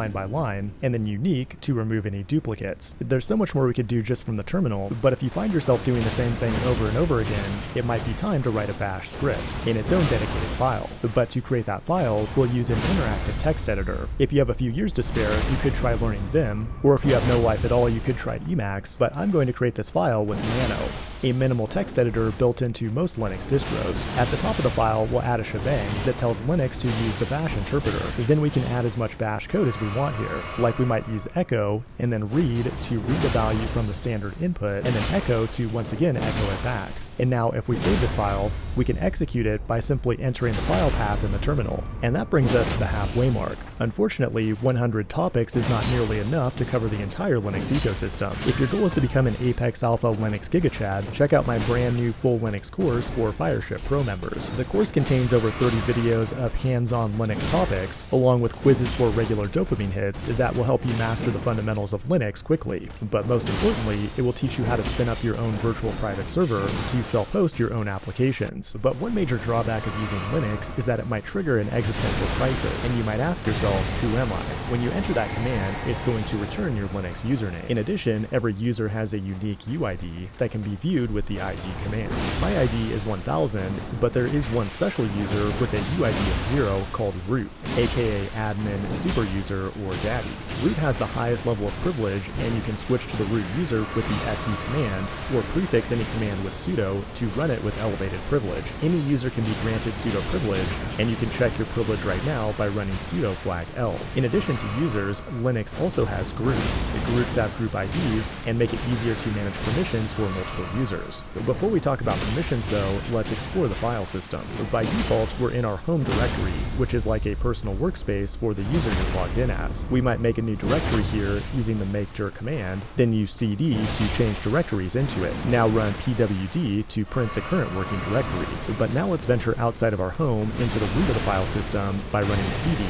line by line, and then unique to remove any duplicates. There's so much more we could do just from the terminal, but if you find yourself doing the same thing over and over again, it might be time to write a bash script in its own dedicated file. But to create that file, we'll use an interactive text editor. If you have a few years to spare, you could try learning Vim, or if you have no life at all, you could try Emacs, but I'm going to create this file with Nano, a minimal text editor built into most Linux distros. At the top of the file, we'll add a shebang that tells Linux to use the bash interpreter. Then we can add as much bash code as we want here, like we might use echo, and then read to read the value from the standard input, and then echo to once again echo it back. And now if we save this file, we can execute it by simply entering the file path in the terminal. And that brings us to the halfway mark. Unfortunately, 100 topics is not nearly enough to cover the entire Linux ecosystem. If your goal is to become an Apex Alpha Linux GigaChad, check out my brand new full Linux course for Fireship Pro members. The course contains over 30 videos of hands-on Linux topics, along with quizzes for regular dopamine hits that will help you master the fundamentals of Linux quickly. But most importantly, it will teach you how to spin up your own virtual private server to self-host your own applications. But one major drawback of using Linux is that it might trigger an existential crisis, and you might ask yourself, who am I? When you enter that command, it's going to return your Linux username. In addition, every user has a unique UID that can be viewed with the ID command. My ID is 1000, but there is one special user with a UID of 0 called root, aka admin, super user, or daddy. Root has the highest level of privilege, and you can switch to the root user with the su command, or prefix any command with sudo to run it with elevated privilege. Any user can be granted sudo privilege, and you can check your privilege right now by running sudo flag L. In addition to users, Linux also has groups. The groups have group IDs and make it easier to manage permissions for multiple users. Before we talk about permissions though, let's explore the file system. By default, we're in our home directory, which is like a personal workspace for the user you're logged in as. We might make a new directory here using the make-dir command, then use cd to change directories into it. Now run pwd to print the current working directory. But now let's venture outside of our home into the root of the file system by running cd/.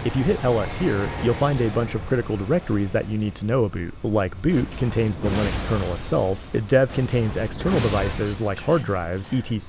If you hit ls here, you'll find a bunch of critical directories that you need to know about. Like boot contains the Linux kernel itself, dev contains external devices like hard drives, etc.